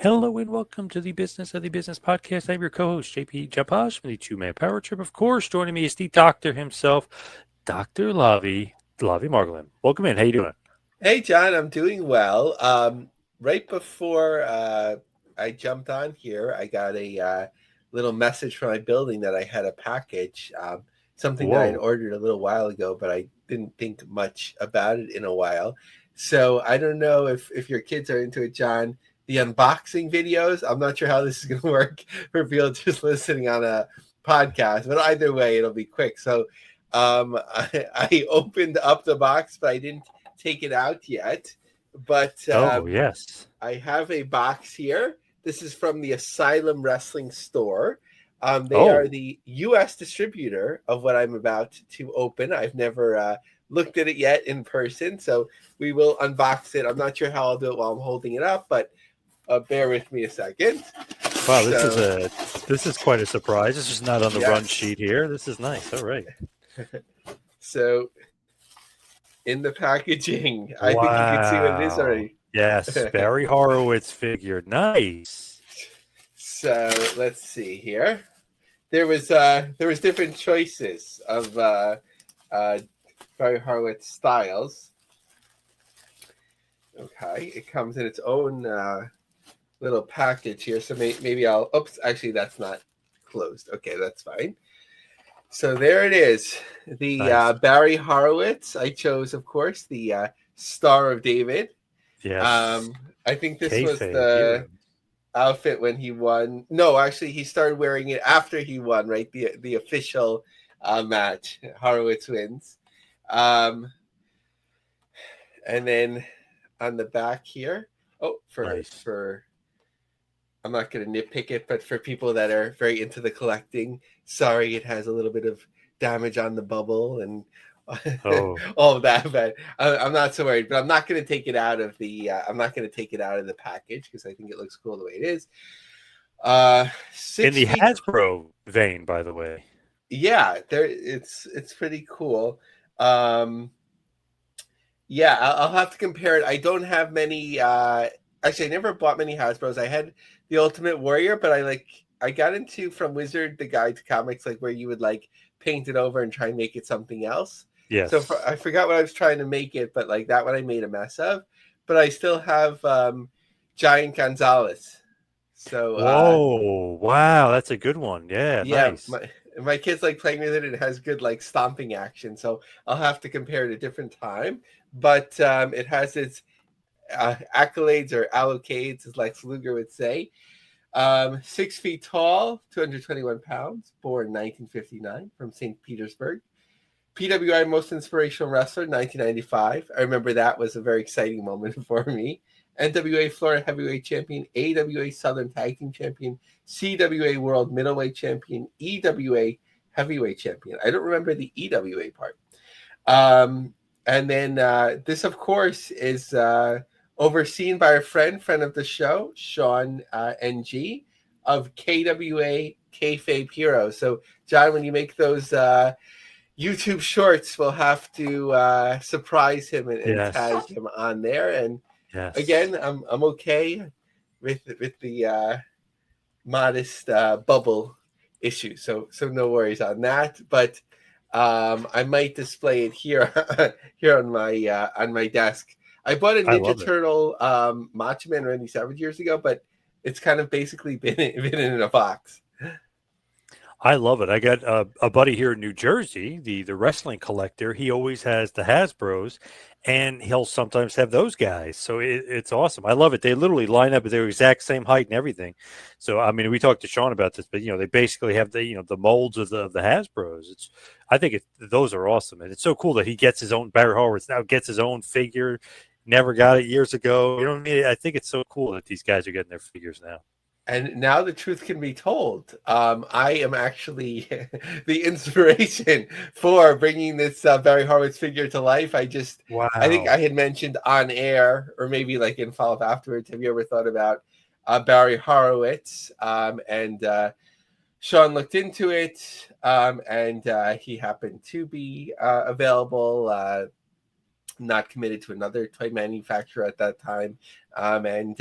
Hello and welcome to the Business of the Business podcast. I'm your co-host, JP Japash from the Two-Man Power Trip. Of course, joining me is the doctor himself, Dr. Lavie Margolin. Welcome in. How you doing? Hey, John, I'm doing well. Right before I jumped on here, I got a little message from my building that I had a package, something that I'd Whoa. ordered a little while ago, but I didn't think much about it in a while. So I don't know if your kids are into it, John. The unboxing videos, I'm not sure how this is going to work for people just listening on a podcast, but either way, it'll be quick. So I opened up the box, but I didn't take it out yet, but Oh, yes. I have a box here. This is from the Asylum Wrestling Store. They are Oh, the U.S. distributor of what I'm about to open. I've never looked at it yet in person, so we will unbox it. I'm not sure how I'll do it while I'm holding it up, but bear with me a second. wow. So, This is quite a surprise. This is not on the run yes. sheet here. This is nice. All right. So, in the packaging, I think you can see what it is Wow. already. Yes, Barry Horowitz figure. Nice. So let's see here. There was different choices of Barry Horowitz styles. Okay, it comes in its own little package here. So maybe I'll. Oops, actually that's not closed. Okay, that's fine. So there it is. The Nice. Barry Horowitz. I chose, of course, the Star of David. Yes. Um, I think this was Kayfabe the hero. outfit when he won. No, actually, he started wearing it after he won. Right, the official match. Horowitz wins, um, and then on the back here. Oh, Nice. for I'm not going to nitpick it, but for people that are very into the collecting, sorry, it has a little bit of damage on the bubble and Oh, all of that. But I'm not so worried. But I'm not going to take it out of the. I'm not going to take it out of the package because I think it looks cool the way it is. in Six the feet. Hasbro vein, by the way. Yeah, there. It's pretty cool. Um, yeah, I'll have to compare it. I don't have many. Actually, I never bought many Hasbro's. I had the Ultimate Warrior, but I got into from Wizard the Guide to Comics, like where you would like paint it over and try and make it something else. So Yes. I forgot what I was trying to make it, but like that one I made a mess of. But I still have Giant Gonzalez. So Whoa. Wow. That's a good one. Yeah. yeah, Nice. my kids like playing with it. It has good like stomping action. So I'll have to compare it a different time. But it has its accolades or allocades, as Lex Luger would say. 6 feet tall, 221 pounds, born 1959 from St. Petersburg. PWI Most Inspirational Wrestler, 1995. I remember that was a very exciting moment for me. NWA Florida Heavyweight Champion, AWA Southern Tag Team Champion, CWA World Middleweight Champion, EWA Heavyweight Champion. I don't remember the EWA part. And then this, of course, is overseen by a friend of the show, Sean NG of KWA Kayfabe Heroes. So, John, when you make those YouTube shorts, we'll have to surprise him and tag Yes. him on there. And Yes. again, I'm okay with the modest bubble issue. So no worries on that. But I might display it here here on my desk. I bought a I Ninja love it. Turtle Macho Man Randy Savage years ago, but it's kind of basically been in a box. I love it. I got a buddy here in New Jersey, the wrestling collector. He always has the Hasbro's, and he'll sometimes have those guys. So it's awesome. I love it. They literally line up at their exact same height and everything. So I mean, we talked to Sean about this, but they basically have the molds of the Hasbro's. I think those are awesome, and it's so cool that he gets his own. Barry Horowitz now gets his own figure. Never got it years ago. You know what I mean? I think it's so cool that these guys are getting their figures now. And now the truth can be told. I am actually the inspiration for bringing this Barry Horowitz figure to life. I think Wow. I had mentioned on air, or maybe like in follow up afterwards. Have you ever thought about Barry Horowitz? And Sean looked into it, and he happened to be available. Not committed to another toy manufacturer at that time, and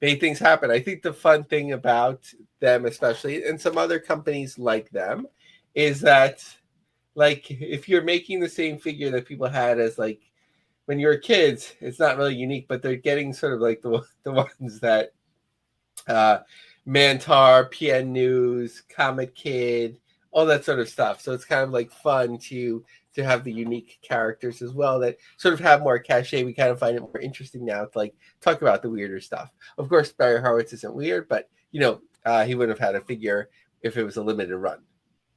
made things happen. I think the fun thing about them, especially, and some other companies like them, is that like if you're making the same figure that people had as like when you were kids, it's not really unique, but they're getting sort of like the ones that uh, Mantar, PN News, Comet Kid, all that sort of stuff. So it's kind of like fun to have the unique characters as well that sort of have more cachet. We kind of find it more interesting now to like talk about the weirder stuff. Of course, Barry Horowitz isn't weird, but he wouldn't have had a figure if it was a limited run.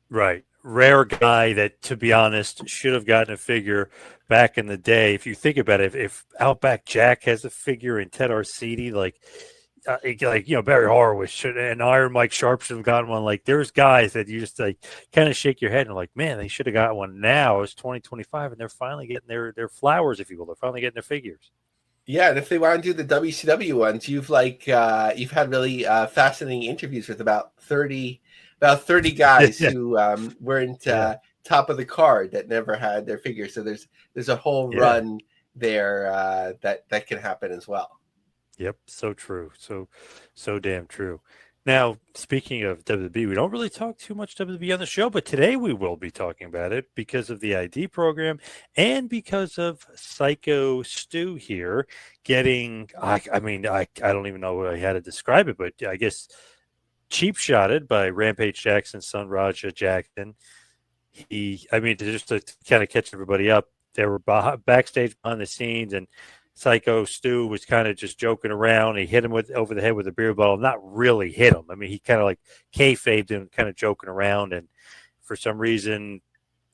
Right. Rare guy that, to be honest, should have gotten a figure back in the day. If you think about it, if Outback Jack has a figure and Ted Arcidi, Barry Horowitz should, and Iron Mike Sharp should have gotten one. Like, there's guys that you just like kind of shake your head and like, man, they should have got one now. It's 2025, and they're finally getting their flowers, if you will. They're finally getting their figures. Yeah, and if they want to do the WCW ones, you've had really fascinating interviews with about 30 guys who weren't Yeah. top of the card that never had their figure. So there's a whole Yeah. run there that can happen as well. Yep, so true. So damn true. Now, speaking of WWE, we don't really talk too much WWE on the show, but today we will be talking about it because of the ID program and because of Syko Stu here getting, I don't even know how to describe it, but I guess cheap shotted by Rampage Jackson's son, Raja Jackson. To kind of catch everybody up, they were backstage behind the scenes, and Syko Stu was kind of just joking around. He hit him over the head with a beer bottle. Not really hit him. I mean, he kind of like kayfabed him, kind of joking around. And for some reason,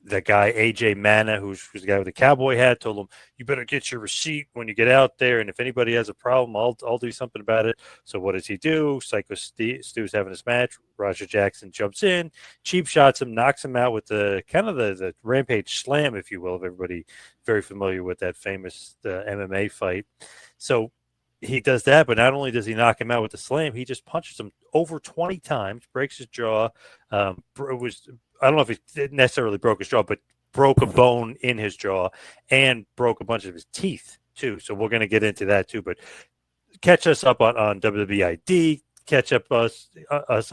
that guy AJ Mana, who's the guy with the cowboy hat, told him, "You better get your receipt when you get out there, and if anybody has a problem, I'll do something about it." So what does he do? Syko Stu's having his match. Raja Jackson jumps in, cheap shots him, knocks him out with the kind of the Rampage Slam, if you will. If everybody very familiar with that famous MMA fight, so he does that. But not only does he knock him out with the slam, he just punches him over 20 times, breaks his jaw. I don't know if he necessarily broke his jaw, but broke a bone in his jaw and broke a bunch of his teeth too. So we're going to get into that too. But catch us up on WWE ID, catch up us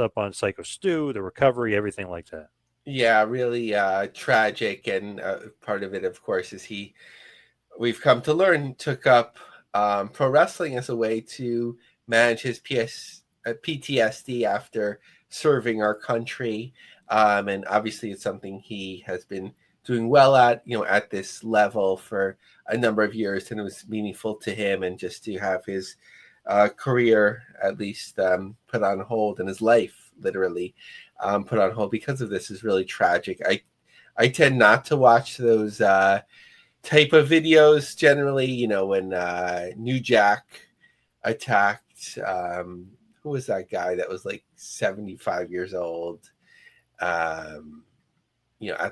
up on Syko Stu, the recovery, everything like that. Yeah, really tragic, and part of it, of course, is we've come to learn, took up pro wrestling as a way to manage his PTSD after serving our country. And obviously it's something he has been doing well at this level for a number of years, and it was meaningful to him, and just to have his career at least put on hold, and his life literally put on hold because of this is really tragic. I tend not to watch those type of videos generally, when New Jack attacked who was that guy that was like 75 years old at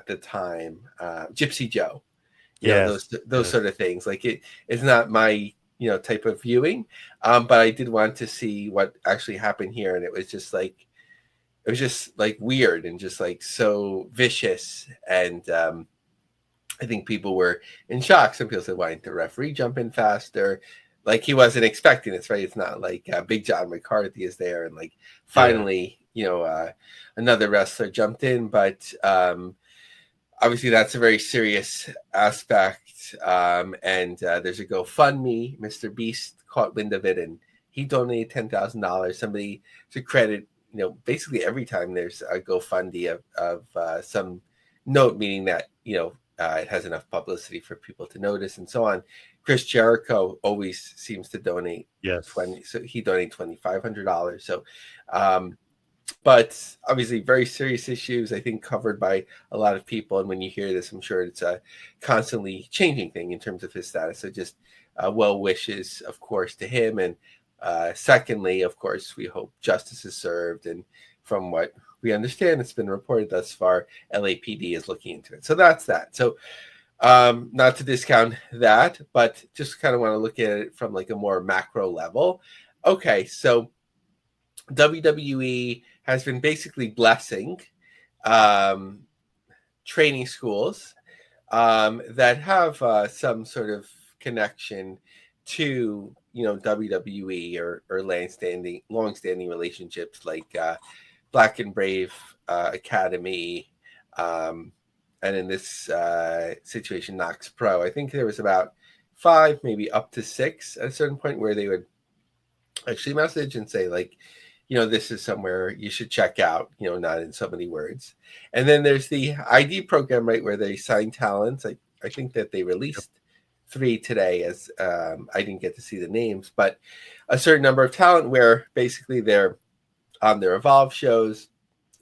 the time, Gypsy Joe, those sort of things. Like it is not my type of viewing, but I did want to see what actually happened here, and it was just like weird and just like so vicious, and I think people were in shock. Some people said, "Why didn't the referee jump in faster?" Like he wasn't expecting this, right? It's not like Big John McCarthy is there and like finally, another wrestler jumped in. But obviously, that's a very serious aspect. And there's a GoFundMe. Mr. Beast caught wind of it, and he donated $10,000. Somebody to credit, basically every time there's a GoFundMe of some note, meaning that it has enough publicity for people to notice and so on. Chris Jericho always seems to donate 20, so he donated $2,500. So, but obviously very serious issues, I think, covered by a lot of people. And when you hear this, I'm sure it's a constantly changing thing in terms of his status. So just well wishes, of course, to him. And secondly, of course, we hope justice is served. And from what we understand, it's been reported thus far, LAPD is looking into it. So that's that. So not to discount that, but just kind of want to look at it from like a more macro level. Okay, so WWE has been basically blessing training schools that have some sort of connection to WWE or long-standing relationships like Black and Brave Academy, and in this situation, Knox Pro. I think there was about 5, maybe up to 6 at a certain point where they would actually message and say, like, this is somewhere you should check out, not in so many words. And then there's the ID program, right, where they sign talents. I think that they released 3 today, as I didn't get to see the names, but a certain number of talent where basically they're on their Evolve shows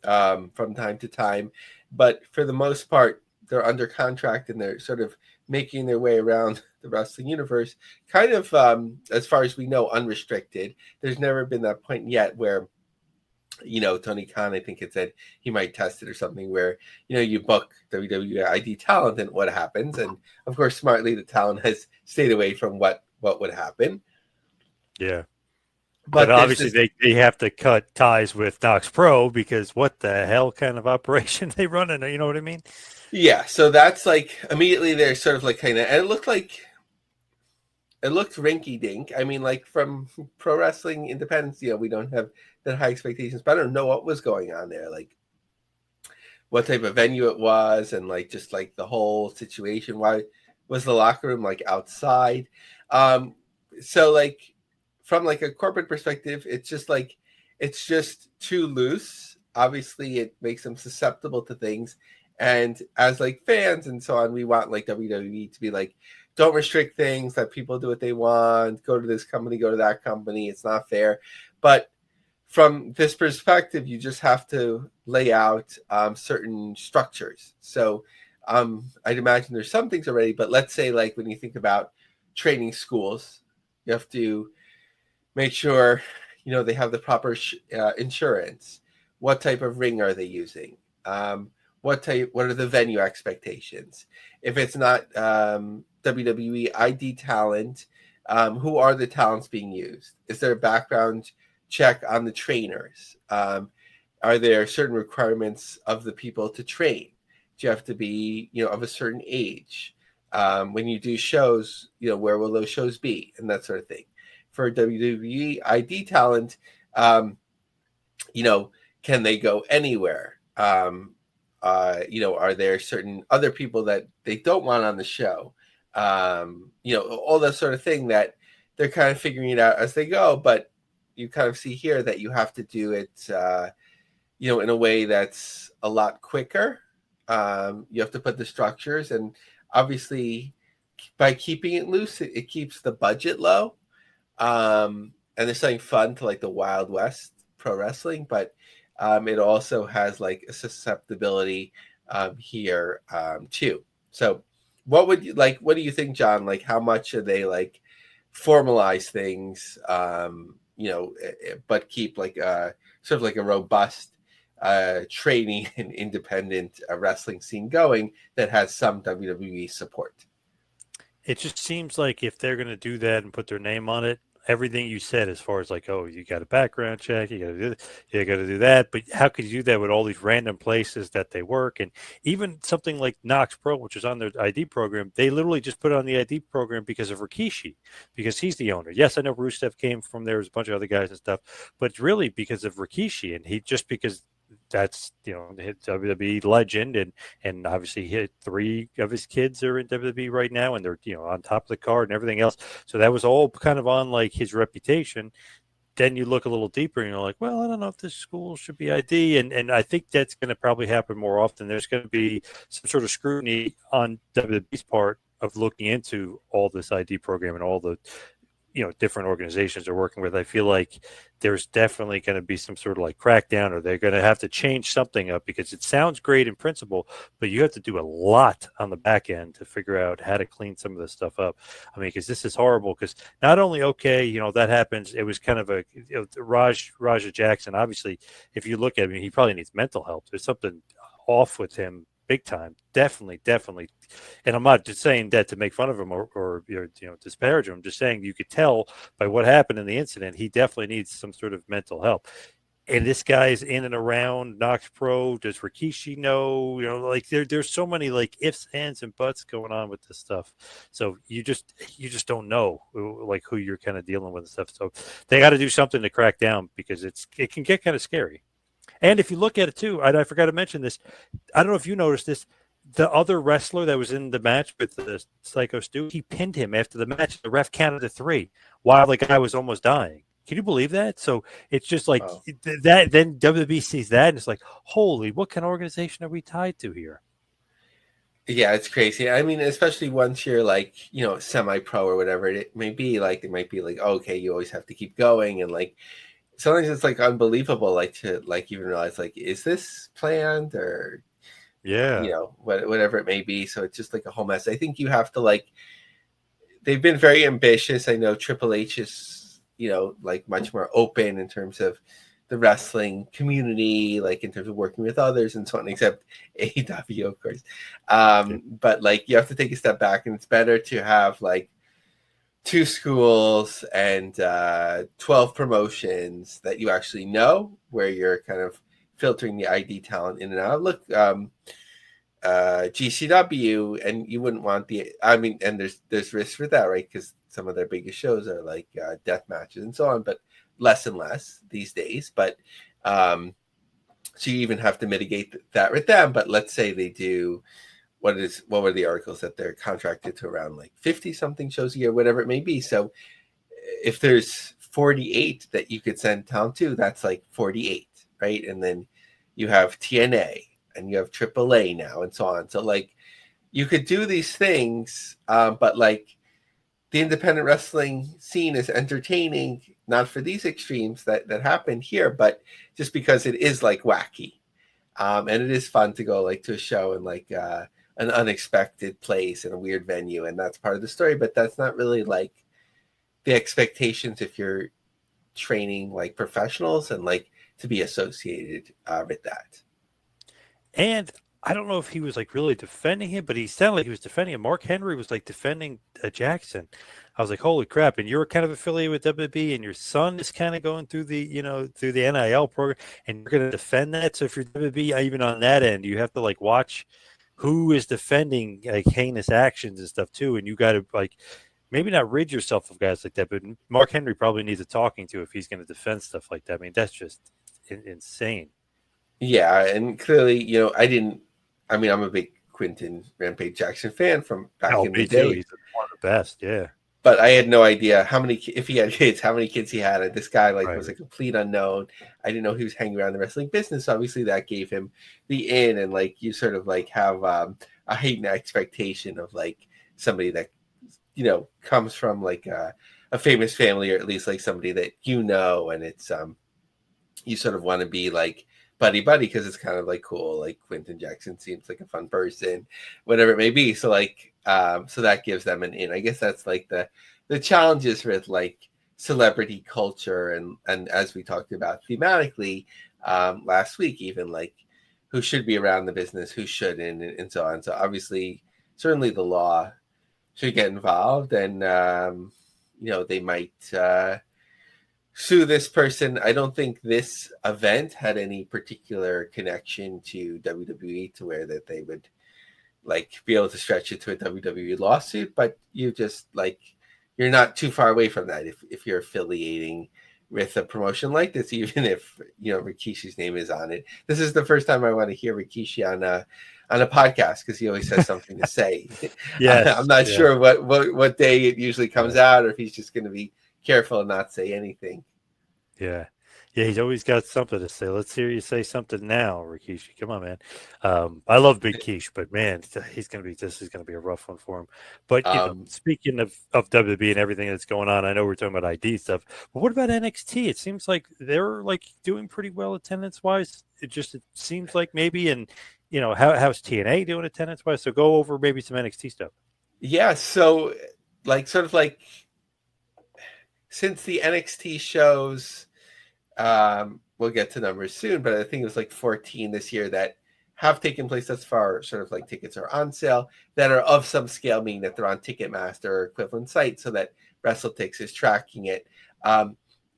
from time to time. But for the most part, they're under contract and they're sort of making their way around the wrestling universe, kind of, as far as we know, unrestricted. There's never been that point yet where, Tony Khan, I think it said he might test it or something where, you book WWE ID talent and what happens. And of course, smartly, the talent has stayed away from what would happen. Yeah. But obviously they have to cut ties with Knox Pro because what the hell kind of operation they run in, you know what I mean? Yeah, so that's like immediately they're sort of like kind of, and it looked rinky dink. I mean, like from pro wrestling independence, we don't have that high expectations, but I don't know what was going on there, like what type of venue it was, and like just like the whole situation. Why was the locker room like outside? So like from like a corporate perspective, it's just too loose. Obviously, it makes them susceptible to things. And as like fans and so on, we want like WWE to be like, don't restrict things, let people do what they want, go to this company, go to that company. It's not fair. But from this perspective, you just have to lay out certain structures. So I'd imagine there's some things already, but let's say like when you think about training schools, you have to make sure, they have the proper insurance. What type of ring are they using? What are the venue expectations? If it's not WWE ID talent, who are the talents being used? Is there a background check on the trainers? Are there certain requirements of the people to train? Do you have to be, of a certain age? When you do shows, where will those shows be? And that sort of thing. For WWE ID talent, can they go anywhere? Are there certain other people that they don't want on the show? All that sort of thing that they're kind of figuring it out as they go. But you kind of see here that you have to do it, in a way that's a lot quicker. You have to put the structures, and obviously by keeping it loose, it keeps the budget low. And there's something fun to like the Wild West pro wrestling, but it also has like a susceptibility here too. So what do you think, John? Like how much should they like formalize things, but keep like sort of like a robust training and independent wrestling scene going that has some WWE support? It just seems like if they're going to do that and put their name on it, everything you said as far as like, oh, you got a background check, you got to do this, you got to do that. But how could you do that with all these random places that they work? And even something like Knox Pro, which is on their ID program, they literally just put it on the ID program because of Rikishi, because he's the owner. Yes, I know Rusev came from there, there's a bunch of other guys and stuff, but it's really because of Rikishi, and he just because that's his WWE legend, and obviously 3 of his kids are in WWE right now, and they're on top of the card and everything else. So that was all kind of on like his reputation. Then you look a little deeper and you're like, well, I don't know if this school should be ID, and I think that's going to probably happen more often. There's going to be some sort of scrutiny on WWE's part of looking into all this ID program and all the different organizations are working with. I feel like there's definitely going to be some sort of like crackdown, or they're going to have to change something up, because it sounds great in principle, but you have to do a lot on the back end to figure out how to clean some of this stuff up. I mean, because this is horrible, because not only, that happens, it was kind of a, Raja Jackson, obviously, if you look at him, he probably needs mental help. There's something off with him big time. Definitely. And I'm not just saying that to make fun of him or disparage him. I'm just saying you could tell by what happened in the incident, he definitely needs some sort of mental help. and this guy's in and around Knox Pro. Does Rikishi know? You know, like there's so many like ifs, ands, and buts going on with this stuff. So you just don't know like who you're kind of dealing with and stuff. So they got to do something to crack down because it can get kind of scary. And if you look at it too, I forgot to mention this. I don't know if you noticed this. The other wrestler that was in the match with the Syko Stu, he pinned him after the match. The ref counted to 3 while the guy was almost dying. Can you believe that? So it's just like Wow. that. Then WWE sees that and it's like, holy, what kind of organization are we tied to here? Yeah, it's crazy. I mean, especially once you're like, semi-pro or whatever it may be, like it might be like, okay, you always have to keep going, and like sometimes it's like unbelievable, like to like even realize like, is this planned or Yeah. whatever it may be. So it's just like a whole mess. I think you have to like they've been very ambitious. I know Triple H is, like much more open in terms of the wrestling community, like in terms of working with others and so on, except AEW, of course. Yeah. But like you have to take a step back, and it's better to have like two schools and 12 promotions that you actually know, where you're kind of filtering the ID talent in and out. Look, GCW, and you wouldn't want and there's risk for that, right? Because some of their biggest shows are like death matches and so on, but less and less these days. But so you even have to mitigate that with them. But let's say they do what were the articles that they're contracted to around like 50 something shows a year, whatever it may be. So if there's 48 that you could send town to, that's like 48, right? And then you have TNA and you have AAA now and so on. So like you could do these things, but like the independent wrestling scene is entertaining, not for these extremes that happen here, but just because it is like wacky. And it is fun to go like to a show in like an unexpected place in a weird venue, and that's part of the story. But that's not really like the expectations if you're training like professionals and like to be associated with that. And I don't know if he was like really defending him, but he sounded like he was defending him. Mark Henry was like defending Jackson. I was like, holy crap! And you're kind of affiliated with WWE, and your son is kind of going through through the NIL program, and you're going to defend that. So if you're WWE, even on that end, you have to like watch who is defending like heinous actions and stuff too, and you got to like maybe not rid yourself of guys like that, but Mark Henry probably needs a talking to if he's going to defend stuff like that. I mean, that's just insane. Yeah, and clearly, I'm a big Quentin Rampage Jackson fan from back Oh, in the me too. day, He's one of the best. Yeah. but I had no idea if he had kids, how many kids he had. And this guy like Right. was a complete unknown. I didn't know he was hanging around the wrestling business. Obviously, that gave him the in, and like you sort of like have a heightened expectation of like somebody that comes from like a famous family, or at least like somebody that and it's you sort of want to be like buddy buddy because it's kind of like cool. Like Quentin Jackson seems like a fun person, whatever it may be. So like so that gives them an in. I guess that's like the challenges with like celebrity culture, and as we talked about thematically last week, even like who should be around the business, who shouldn't, and so on. So obviously, certainly the law should get involved, and they might sue this person. I don't think this event had any particular connection to WWE to where that they would like be able to stretch it to a WWE lawsuit, but you're not too far away from that if you're affiliating with a promotion like this, even if Rikishi's name is on it. This is the first time I want to hear Rikishi on a podcast because he always has something to say. I'm Yes. not Yeah. sure what day it usually comes Yeah. out, or if he's just going to be careful and not say anything. Yeah. Yeah. He's always got something to say. Let's hear you say something now, Rikishi. Come on, man. I love Big Quiche, but man, this is going to be a rough one for him. But, Um, speaking of WWE and everything that's going on, I know we're talking about ID stuff, but what about NXT? It seems like they're like doing pretty well attendance wise. It seems like maybe, and, how's TNA doing attendance wise? So go over maybe some NXT stuff. yeah, so like sort of like since the NXT shows, we'll get to numbers soon, but I think it was like 14 this year that have taken place thus far. Sort of like tickets are on sale that are of some scale, meaning that they're on Ticketmaster or equivalent sites, so that WrestleTix is tracking it.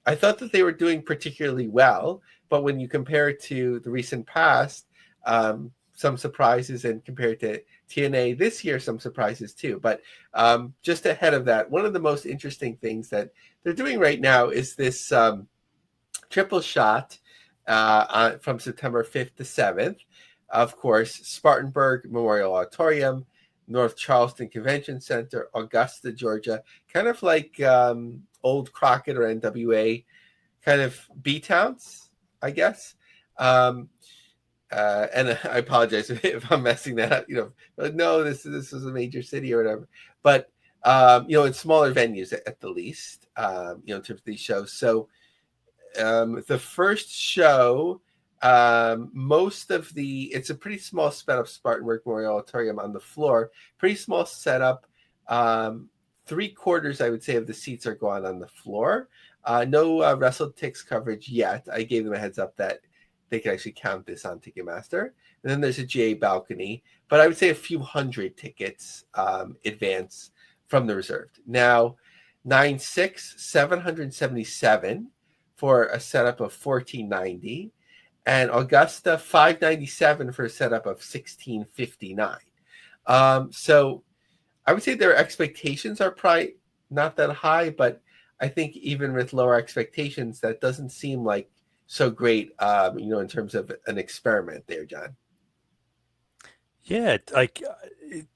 I thought that they were doing particularly well, but when you compare it to the recent past, some surprises, and compared to TNA this year, some surprises too. But just ahead of that, one of the most interesting things that they're doing right now is this triple shot from September 5th to 7th. Of course, Spartanburg Memorial Auditorium, North Charleston Convention Center, Augusta, Georgia, kind of like old Crockett or NWA kind of B-towns, I guess. And I apologize if I'm messing that up. Like, no, this is a major city or whatever. But in smaller venues at the least, in terms of these shows. So the first show, it's a pretty small setup, Spartanburg Memorial Auditorium on the floor, pretty small setup. 3/4, I would say, of the seats are gone on the floor. No WrestleTix coverage yet. I gave them a heads up that they can actually count this on Ticketmaster. And then there's a GA balcony, but I would say a few hundred tickets advance from the reserved. Now, 9/6, 777 for a setup of 1490, and Augusta 597 for a setup of 1659. So I would say their expectations are probably not that high, but I think even with lower expectations, that doesn't seem like so great, in terms of an experiment there, John. Yeah,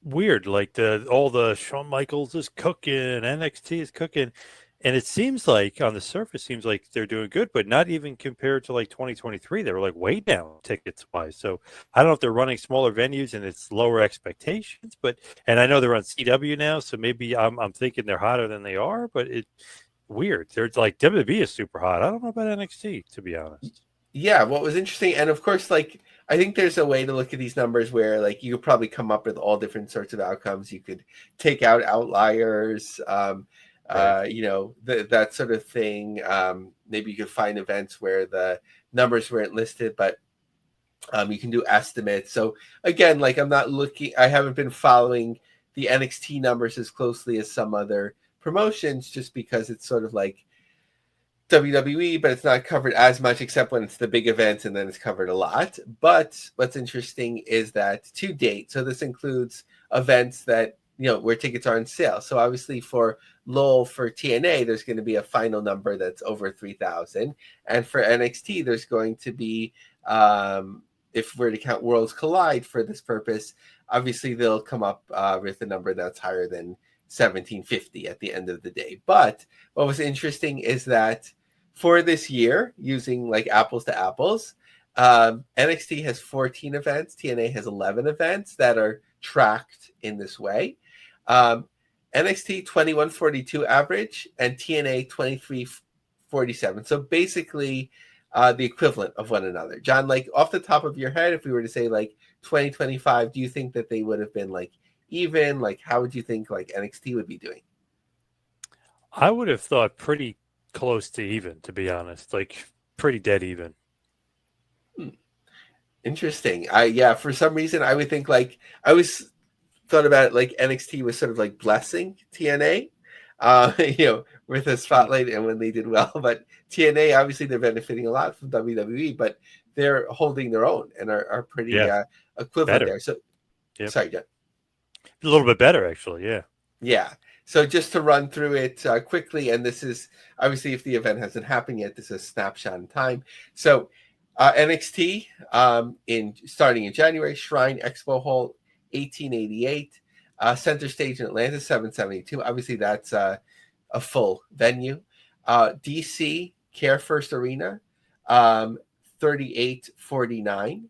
weird. Like all the Shawn Michaels is cooking, NXT is cooking, and it seems like on the surface, seems like they're doing good, but not even compared to like 2023. They were like way down tickets wise. So I don't know if they're running smaller venues and it's lower expectations, and I know they're on CW now, so maybe I'm thinking they're hotter than they are, but weird. They're like WWE is super hot. I don't know about NXT, to be honest. Yeah, what was interesting, and of course, like, I think there's a way to look at these numbers where, like, you could probably come up with all different sorts of outcomes. You could take out outliers, Right. that sort of thing. Maybe you could find events where the numbers weren't listed, but you can do estimates. So again, like, I haven't been following the NXT numbers as closely as some other promotions, just because it's sort of like WWE, but it's not covered as much except when it's the big events, and then it's covered a lot. But what's interesting is that to date, so this includes events that, where tickets are on sale. So obviously for Lowell, for TNA, there's going to be a final number that's over 3,000. And for NXT, there's going to be, if we're to count Worlds Collide for this purpose, obviously they'll come up with a number that's higher than 1,750 at the end of the day. But what was interesting is that for this year, using like apples to apples, NXT has 14 events, TNA has 11 events that are tracked in this way. NXT 2142 average and TNA 2347. So basically the equivalent of one another. John, like, off the top of your head, if we were to say like 2025, do you think that they would have been like even? Like, how would you think like NXT would be doing? I would have thought pretty close to even, to be honest, like pretty dead even. Interesting. For some reason I would think, like, I always thought about it like NXT was sort of like blessing TNA, with a spotlight and when they did well. But TNA, obviously, they're benefiting a lot from WWE, but they're holding their own and are pretty Yeah, equivalent better. there. So, Yep. sorry, John. A little bit better, actually. Yeah. Yeah. So just to run through it quickly, and this is obviously, if the event hasn't happened yet, this is a snapshot in time. So NXT starting in January, Shrine Expo Hall, 1888, Center Stage in Atlanta, 772. Obviously, that's a full venue. DC Care First Arena, 3849.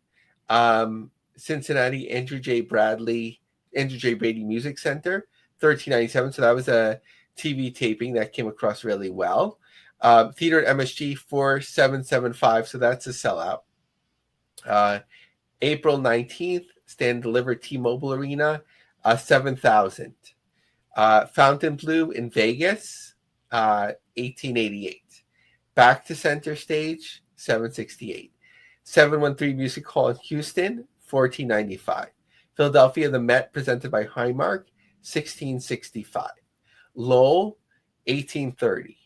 Cincinnati Andrew J. Brady Music Center, 1397. So that was a TV taping that came across really well. Theater at MSG 4775. So that's a sellout. April 19th, Stand Deliver T-Mobile Arena, 7,000. Fountain Blue in Vegas, 1888. Back to Center Stage, 768. 713 Music Hall in Houston, 1495. Philadelphia, the Met, presented by Highmark, 1665. Lowell, 1830.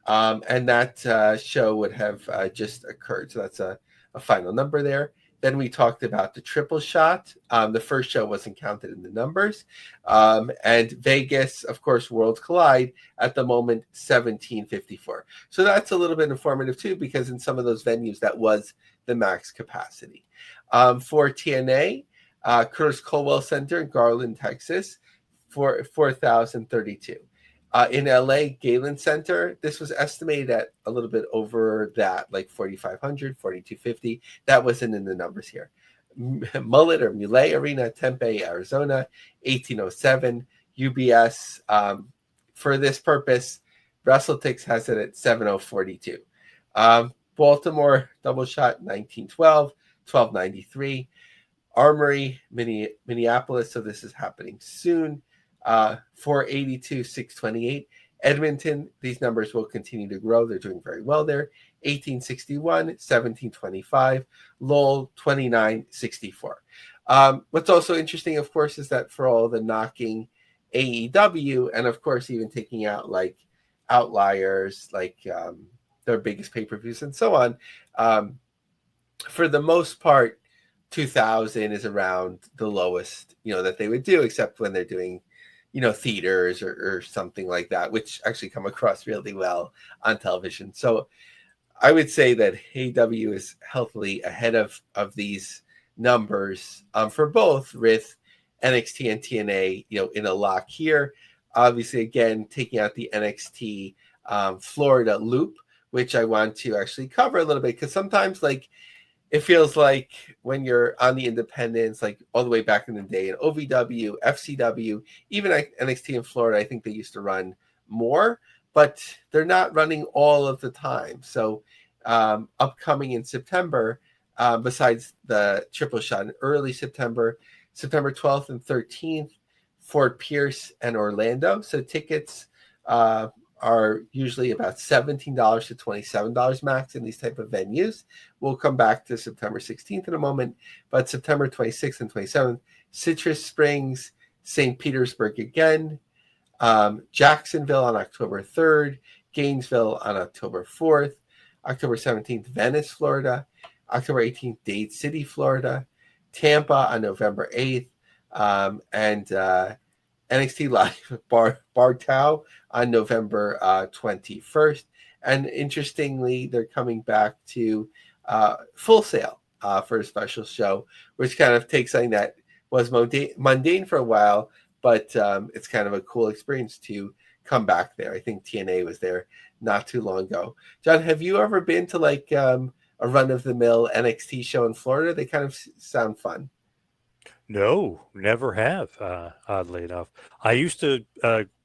And that show would have just occurred. So that's a final number there. Then we talked about the triple shot. The first show wasn't counted in the numbers. And Vegas, of course, World Collide at the moment, 1754. So that's a little bit informative too, because in some of those venues, that was the max capacity. For TNA, Curtis Colwell Center in Garland, Texas, for 4,032. In LA, Galen Center, this was estimated at a little bit over that, like 4,500, 4,250. That wasn't in the numbers here. Mullet or Muley Arena, Tempe, Arizona, 1807. UBS, for this purpose, WrestleTix has it at 7042. Baltimore, double shot, 1912, 1293. Armory, Minneapolis, so this is happening soon. 482, 628. Edmonton, these numbers will continue to grow. They're doing very well there. 1861, 1725. Lowell, 2964. What's also interesting, of course, is that for all the knocking AEW, and of course, even taking out like outliers, like their biggest pay-per-views and so on, for the most part, 2000 is around the lowest, that they would do, except when they're doing, theaters or something like that, which actually come across really well on television. So I would say that AEW is healthily ahead of these numbers for both with NXT and TNA, in a lock here. Obviously, again, taking out the NXT Florida loop, which I want to actually cover a little bit, because sometimes it feels like when you're on the independents, like all the way back in the day in OVW, FCW, even NXT in Florida, I think they used to run more, but they're not running all of the time. So upcoming in September, besides the triple shot in early September 12th and 13th, Fort Pierce and Orlando. So tickets are usually about $17 to $27 max in these type of venues. We'll come back to September 16th in a moment, but September 26th and 27th, Citrus Springs, St. Petersburg again, Jacksonville on October 3rd, Gainesville on October 4th, October 17th, Venice, Florida, October 18th, Dade City, Florida, Tampa on November 8th, and NXT Live Bartow on November 21st. And interestingly, they're coming back to Full Sail for a special show, which kind of takes something that was mundane for a while, but it's kind of a cool experience to come back there. I think TNA was there not too long ago. John, have you ever been to a run-of-the-mill NXT show in Florida? They kind of sound fun. No, never have. Oddly enough, I used to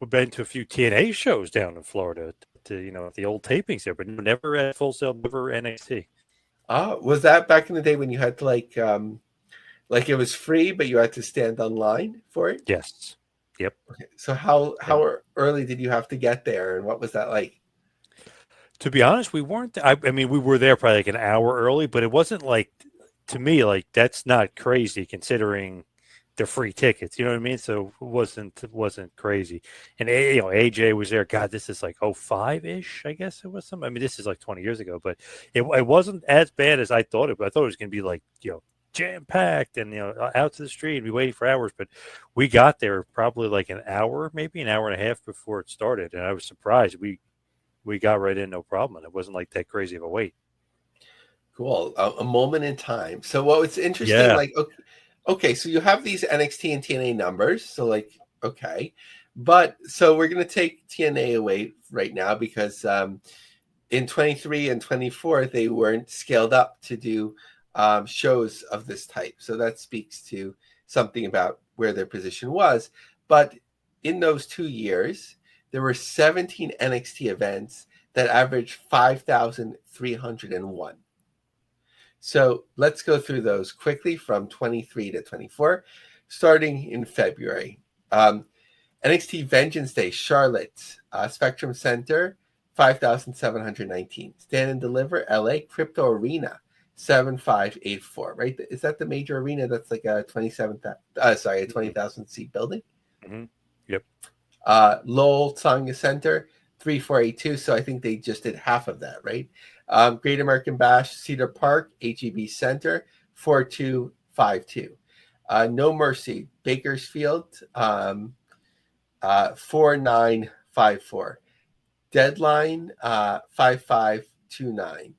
been to a few TNA shows down in Florida, to the old tapings there, but never at Full Sail, never NXT. Was that back in the day when you had to like it was free, but you had to stand online for it? Yes. Yep. Okay. So how early did you have to get there, and what was that like? To be honest, we weren't. I mean, we were there probably like an hour early, but it wasn't like, to me, like that's not crazy considering the free tickets. You know what I mean? So it wasn't crazy. And AJ was there. God, this is like 05-ish, I guess it was something. I mean, this is like 20 years ago, but it wasn't as bad as I thought it. But I thought it was going to be like jam packed and out to the street and be waiting for hours. But we got there probably like an hour, maybe an hour and a half before it started, and I was surprised. We got right in, no problem, and it wasn't like that crazy of a wait. Cool. A moment in time. So what's interesting, okay, so you have these NXT and TNA numbers. So okay. But so we're going to take TNA away right now because in 23 and 24, they weren't scaled up to do shows of this type. So that speaks to something about where their position was. But in those 2 years, there were 17 NXT events that averaged 5,301. So let's go through those quickly from 23 to 24, starting in February. NXT Vengeance Day, Charlotte, Spectrum Center, 5,719. Stand and Deliver, LA, Crypto Arena, 7,584, right? Is that the major arena that's like a 20,000 seat building? Mm-hmm. Yep. Lowell Sangha Center, 3482. So I think they just did half of that, right? Great American Bash, Cedar Park, HEB Center, 4252. No Mercy, Bakersfield, 4954. Deadline, 5529.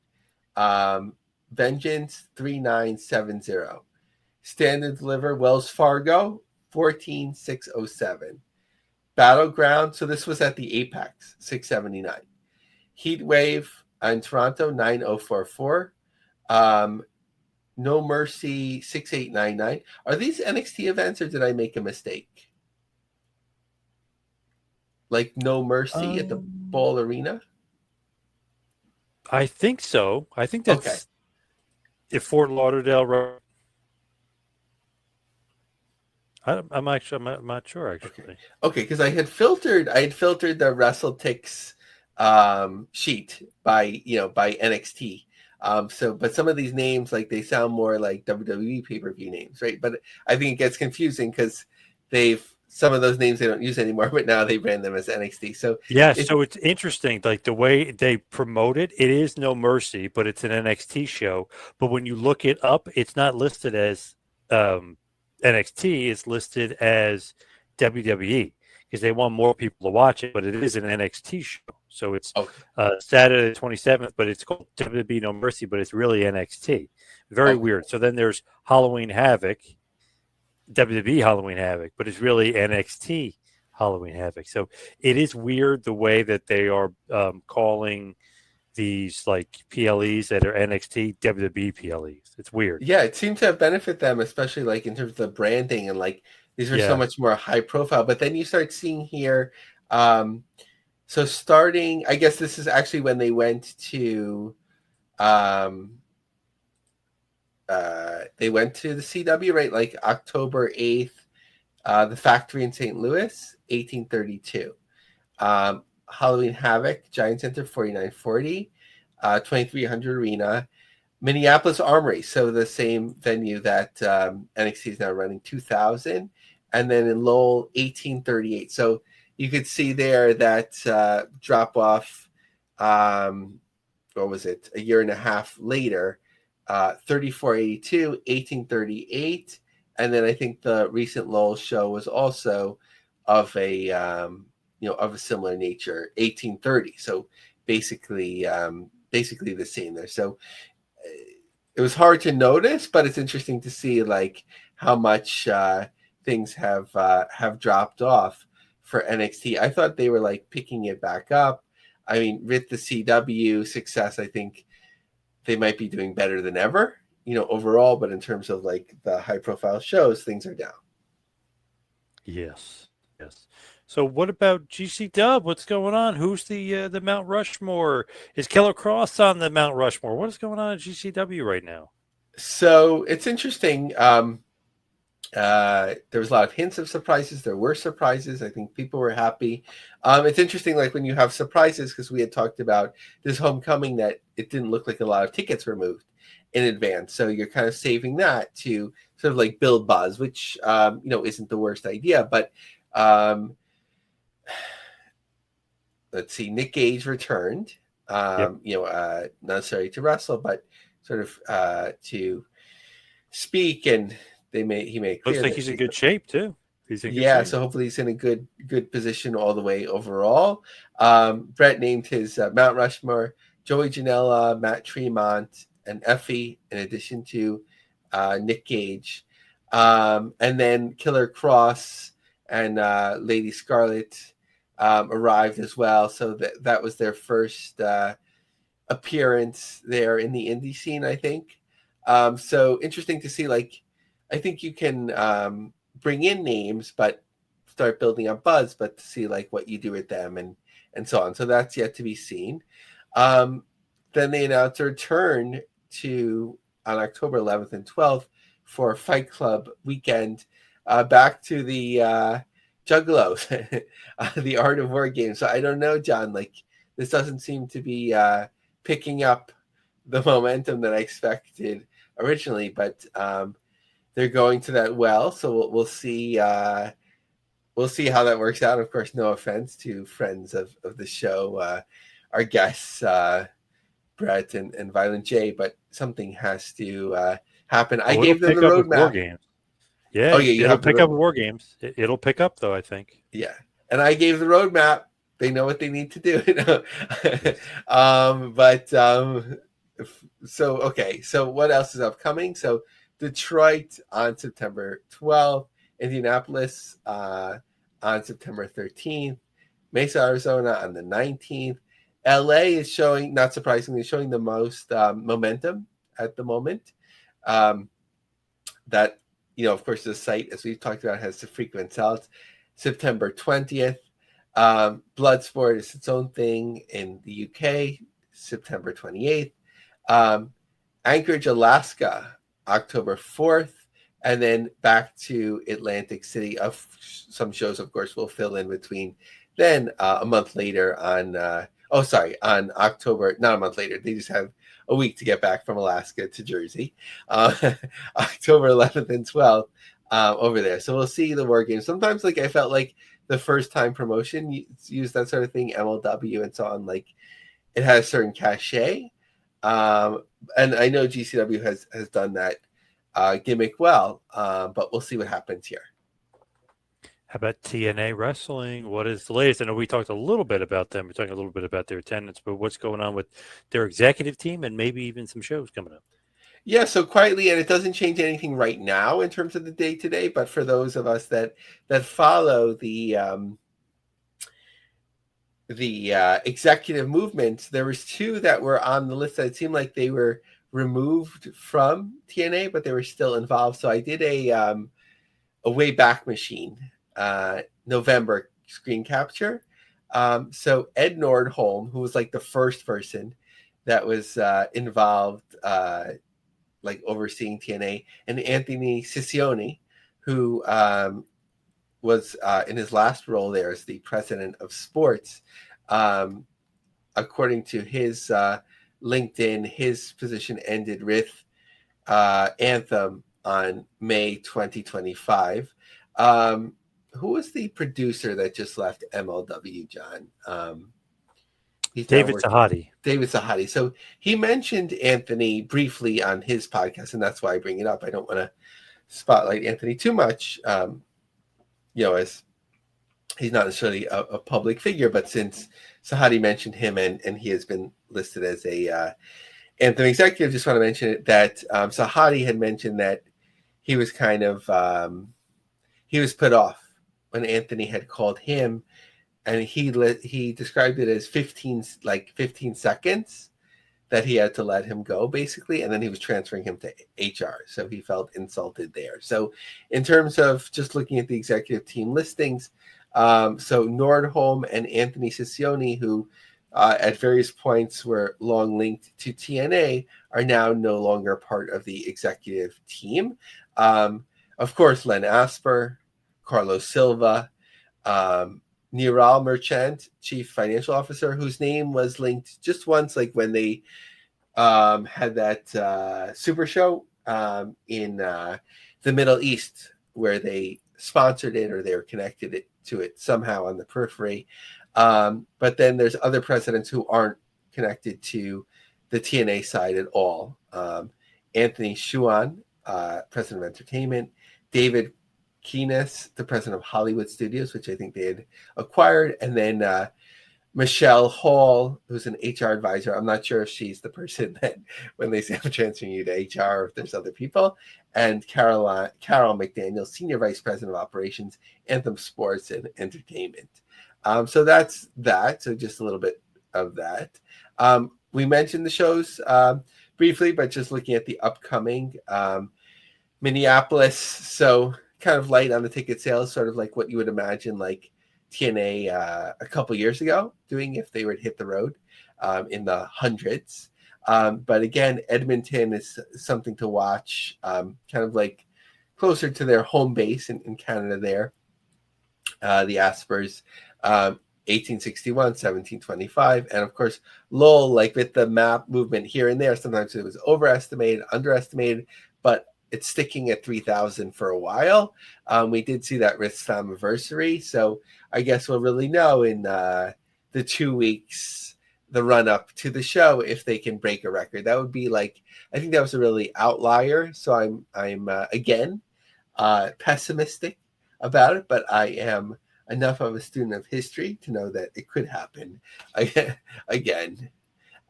Vengeance, 3970. Stand and Deliver, Wells Fargo, 14607. Battleground, so this was at the Apex, 679. Heat Wave in Toronto, 9044. No Mercy, 6899. Are these NXT events or did I make a mistake? Like No Mercy at the Ball Arena? I think so. I think Okay. that's if Fort Lauderdale. I'm not sure actually. Okay, because I had filtered the WrestleTix sheet by NXT. But some of these names, like, they sound more like WWE pay-per-view names, right? But I think it gets confusing because some of those names they don't use anymore, but now they brand them as NXT. So yeah, so it's interesting, like the way they promote it. It is No Mercy, but it's an NXT show. But when you look it up, it's not listed as NXT. It's listed as WWE because they want more people to watch it. But it is an NXT show, so it's Saturday the 27th. But it's called WWE No Mercy, but it's really NXT. Very weird. So then there's Halloween Havoc. WWE Halloween Havoc, but it's really NXT Halloween Havoc. So it is weird the way that they are calling these like PLEs that are NXT WWE PLEs. It's weird. Yeah, it seemed to benefit them, especially like in terms of the branding and like these are so much more high profile. But then you start seeing here, so starting, I guess this is actually when they went to the CW, right? Like October 8th, the factory in St. Louis, 1832. Halloween Havoc, Giant Center, 4940, 2300 Arena, Minneapolis Armory, so the same venue that NXT is now running, 2000, and then in Lowell, 1838. So you could see there that drop off. What was it? A year and a half later, 3482, 1838, and then I think the recent Lowell show was also of a of a similar nature, 1830. So basically the same there. So it was hard to notice, but it's interesting to see like how much things have dropped off for NXT. I thought they were like picking it back up. I mean, with the CW success, I think they might be doing better than ever, overall. But in terms of like the high profile shows, things are down. Yes. So what about GC Dub? What's going on? Who's the Mount Rushmore? Is Killer Cross on the Mount Rushmore? What is going on at GCW right now? So it's interesting. There was a lot of hints of surprises. There were surprises. I think people were happy. It's interesting, like when you have surprises, because we had talked about this homecoming that it didn't look like a lot of tickets were moved in advance. So you're kind of saving that to sort of like build buzz, which isn't the worst idea. But let's see, Nick Gage returned. Not necessarily to wrestle, but sort of to speak, and he made it clear. Looks like he's in good shape too. So hopefully he's in a good position all the way overall. Brett named his Mount Rushmore Joey Janela, Matt Tremont, and Effie, in addition to Nick Gage. And then Killer Cross and Lady Scarlet arrived as well. So that was their first appearance there in the indie scene, I think. So interesting to see, like, I think you can bring in names, but start building up buzz, but to see like what you do with them and so on. So that's yet to be seen. Then they announced a return on October 11th and 12th for Fight Club weekend, back to the Juggalos, the Art of War game. So I don't know, John, like this doesn't seem to be picking up the momentum that I expected originally, but they're going to that well. So we'll see we'll see how that works out. Of course, no offense to friends of the show, our guests, Brett and Violent J, but something has to happen. I Oh, it'll gave them pick the up with War roadmap. Games. Yeah, Oh yeah, you it'll have the pick up with War Games. It'll pick up though, I think. yeah, and I gave the roadmap. They know what they need to do. Yes. So okay. So what else is upcoming? So Detroit on September 12th, Indianapolis on September 13th, Mesa, Arizona on the 19th. LA is showing, not surprisingly, showing the most momentum at the moment. That, of course, the site, as we've talked about, has the frequent sellouts. September 20th. Bloodsport is its own thing in the UK, September 28th. Anchorage, Alaska, October 4th. And then back to Atlantic City. Some shows, of course, will fill in between. Then a month later on October, not a month later. They just have a week to get back from Alaska to Jersey. October 11th and 12th over there. So we'll see the War Games. Sometimes, like, I felt like the first time promotion use that sort of thing, MLW and so on, like it has a certain cachet. And I know GCW has done that gimmick well, but we'll see what happens here. How about TNA Wrestling? What is the latest? I know we talked a little bit about them. We're talking a little bit about their attendance, but what's going on with their executive team and maybe even some shows coming up? Yeah, so quietly, and it doesn't change anything right now in terms of the day-to-day, but for those of us that follow the executive movements, there was two that were on the list that it seemed like they were removed from TNA, but they were still involved. So I did a Wayback Machine November screen capture. So Ed Nordholm, who was like the first person that was involved, like overseeing TNA, and Anthony Ciccione, who was in his last role there as the president of sports. According to his LinkedIn, his position ended with Anthem on May 2025. Who was the producer that just left MLW, John? David Sahadi. David Sahadi. So he mentioned Anthony briefly on his podcast, and that's why I bring it up. I don't want to spotlight Anthony too much, as he's not necessarily a public figure, but since Sahadi mentioned him and he has been listed as a Anthem executive, just want to mention it, that Sahadi had mentioned that he was kind of he was put off when Anthony had called him, and he described it as 15 seconds that he had to let him go, basically, and then he was transferring him to HR. So he felt insulted there. So in terms of just looking at the executive team listings, so Nordholm and Anthony Ciccione, who at various points were long linked to TNA, are now no longer part of the executive team. Of course, Len Asper, Carlos Silva, Niral Merchant, chief financial officer, whose name was linked just once, like when they had that super show in the Middle East, where they sponsored it or they were connected to it somehow on the periphery. But then there's other presidents who aren't connected to the TNA side at all. Anthony Schuan, president of entertainment, David Keenis, the president of Hollywood Studios, which I think they had acquired, and then Michelle Hall, who's an HR advisor. I'm not sure if she's the person that when they say I'm transferring you to HR, or if there's other people, and Carol McDaniel, senior vice president of operations, Anthem Sports and Entertainment. So that's that. So just a little bit of that. We mentioned the shows briefly, but just looking at the upcoming Minneapolis, so kind of light on the ticket sales, sort of like what you would imagine like TNA a couple years ago doing if they were to hit the road in the hundreds. But again, Edmonton is something to watch, kind of like closer to their home base in Canada there. The Aspers, 1861, 1725. And of course, Lowell, like with the map movement here and there, sometimes it was overestimated, underestimated, but it's sticking at 3,000 for a while. We did see that with Slammiversary, so I guess we'll really know in the 2 weeks, the run up to the show, if they can break a record. That would be like, I think that was a really outlier. So I'm again pessimistic about it, but I am enough of a student of history to know that it could happen again.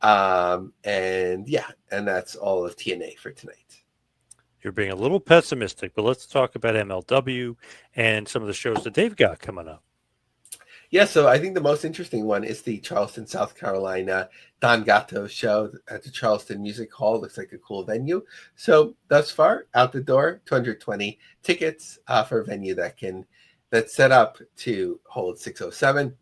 And yeah, and that's all of TNA for tonight. You're being a little pessimistic, but let's talk about MLW and some of the shows that they've got coming up. Yeah, so I think the most interesting one is the Charleston, South Carolina Don Gato show at the Charleston Music Hall. Looks like a cool venue. So thus far, out the door, 220 tickets for a venue that's set up to hold 607.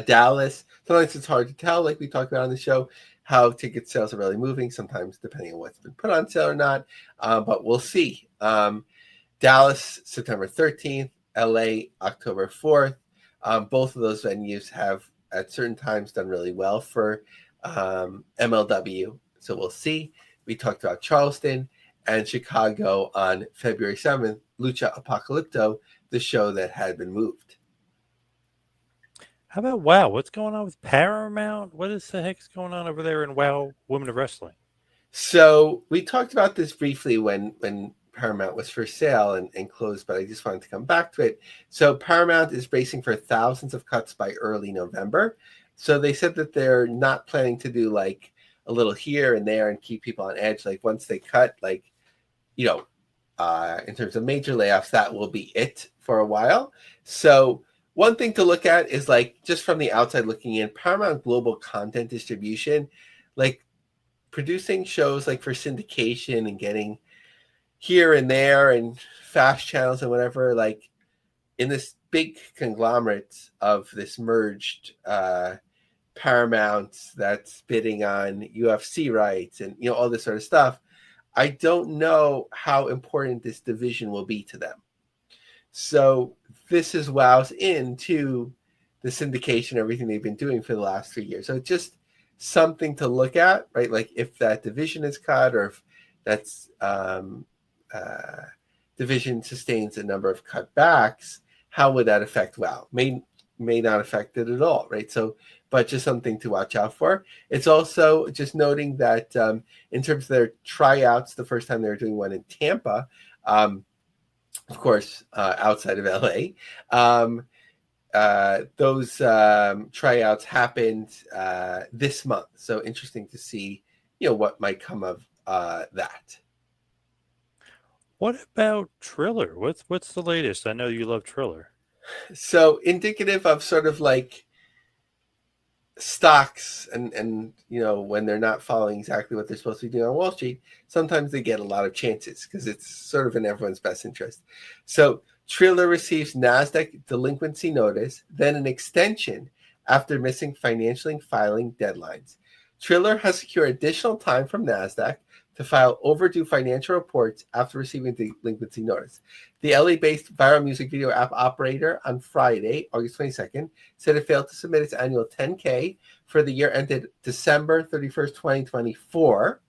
Dallas, sometimes it's hard to tell, like we talked about on the show, how ticket sales are really moving, sometimes depending on what's been put on sale or not, but we'll see. Dallas, September 13th, LA, October 4th. Both of those venues have, at certain times, done really well for MLW, so we'll see. We talked about Charleston and Chicago on February 7th, Lucha Apocalypto, the show that had been moved. How about WoW? What's going on with Paramount? What is the heck's going on over there in WoW Women of Wrestling? So we talked about this briefly when Paramount was for sale and closed, but I just wanted to come back to it. So Paramount is bracing for thousands of cuts by early November. So they said that they're not planning to do like a little here and there and keep people on edge. Like once they cut, like, you know, in terms of major layoffs, that will be it for a while. So one thing to look at is, like, just from the outside looking in, Paramount Global Content Distribution, like producing shows like for syndication and getting here and there and fast channels and whatever, like in this big conglomerate of this merged Paramount that's bidding on UFC rights and, you know, all this sort of stuff, I don't know how important this division will be to them. So this is WoW's into the syndication, everything they've been doing for the last 3 years. So just something to look at, right? Like if that division is cut, or if that's division sustains a number of cutbacks, how would that affect WoW? May not affect it at all, right? So, but just something to watch out for. It's also just noting that in terms of their tryouts, the first time they were doing one in Tampa, of course, outside of LA, those tryouts happened this month. So interesting to see, you know, what might come of that. What about Triller? What's the latest? I know you love Triller. So indicative of sort of like stocks and you know, when they're not following exactly what they're supposed to be doing on Wall Street, sometimes they get a lot of chances because it's sort of in everyone's best interest. So Triller receives NASDAQ delinquency notice, then an extension after missing financial filing deadlines. Triller has secured additional time from NASDAQ to file overdue financial reports after receiving the delinquency notice. The LA-based viral music video app operator on Friday, August 22nd, said it failed to submit its annual 10K for the year ended December 31st, 2024,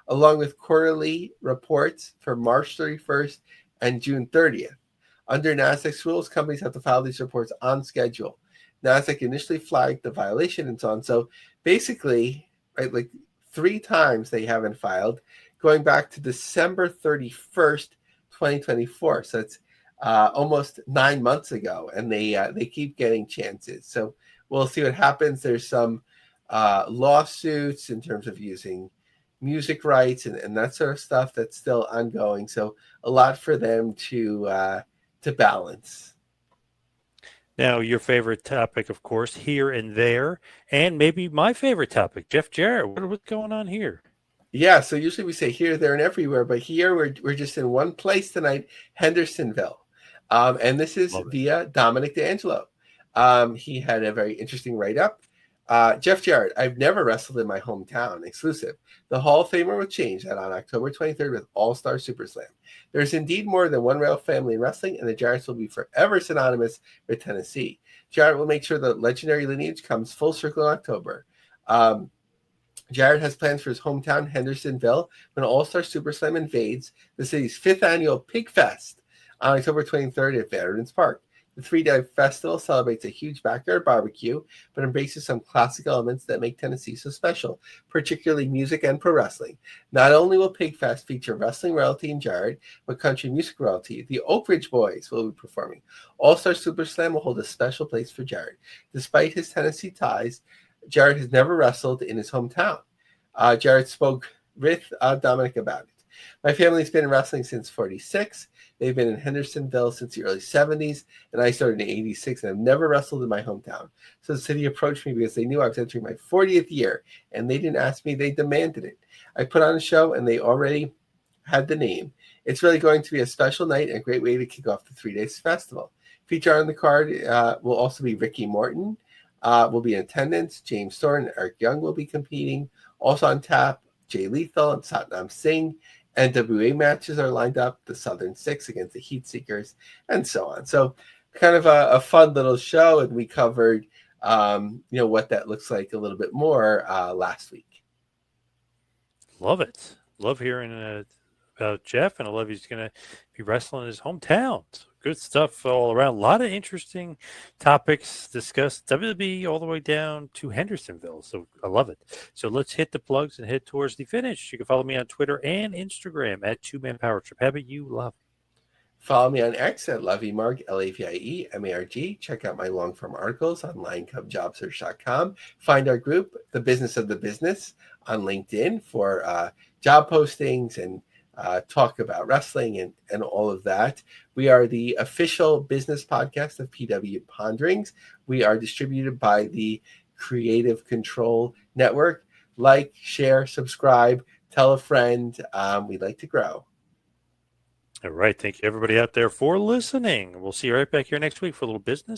along with quarterly reports for March 31st and June 30th. Under NASDAQ's rules, companies have to file these reports on schedule. NASDAQ initially flagged the violation and so on. So basically, right, like 3 times they haven't filed, going back to December 31st, 2024. So it's almost 9 months ago, and they keep getting chances. So we'll see what happens. There's some lawsuits in terms of using music rights and that sort of stuff that's still ongoing. So a lot for them to balance. Now, your favorite topic, of course, here and there, and maybe my favorite topic, Jeff Jarrett. What's going on here? Yeah, so usually we say here, there, and everywhere, but here we're just in one place tonight, Hendersonville. And this is via Dominic D'Angelo. He had a very interesting write-up. Jeff Jarrett, I've never wrestled in my hometown, exclusive. The Hall of Famer will change that on October 23rd with All-Star Super Slam. There's indeed more than one royal family in wrestling, and the Jarretts will be forever synonymous with Tennessee. Jarrett will make sure the legendary lineage comes full circle in October. Jared has plans for his hometown, Hendersonville, when All Star Super Slam invades the city's fifth annual Pig Fest on October 23rd at Veterans Park. The 3-day festival celebrates a huge backyard barbecue, but embraces some classic elements that make Tennessee so special, particularly music and pro wrestling. Not only will Pig Fest feature wrestling royalty in Jared, but country music royalty. The Oak Ridge Boys will be performing. All Star Super Slam will hold a special place for Jared. Despite his Tennessee ties, Jared has never wrestled in his hometown. Jared spoke with Dominic about it. My family's been in wrestling since 46. They've been in Hendersonville since the early 70s, and I started in 86, and I've never wrestled in my hometown. So the city approached me because they knew I was entering my 40th year, and they didn't ask me, they demanded it. I put on a show, and they already had the name. It's really going to be a special night and a great way to kick off the 3 days festival. Featured on the card will also be Ricky Morton, will be in attendance. James Storm and Eric Young will be competing. Also on tap, Jay Lethal and Satnam Singh. NWA matches are lined up, the Southern Six against the Heat Seekers, and so on. So kind of a fun little show, and we covered what that looks like a little bit more last week. Love it. Love hearing about Jeff, and I love he's going to be wrestling in his hometown. So good stuff all around. A lot of interesting topics discussed. WWE all the way down to Hendersonville. So I love it. So let's hit the plugs and head towards the finish. You can follow me on Twitter and Instagram at 2Man Power Trip. How about you, Love? Follow me on X at Lavie Marg, Lavie. Check out my long form articles on linecubjobsearch.com. Find our group, The Business of the Business, on LinkedIn for job postings and talk about wrestling and all of that. We are the official business podcast of PW Ponderings. We are distributed by the Creative Control Network. Like, share, subscribe, tell a friend. We'd like to grow. All right. Thank you, everybody out there, for listening. We'll see you right back here next week for a little business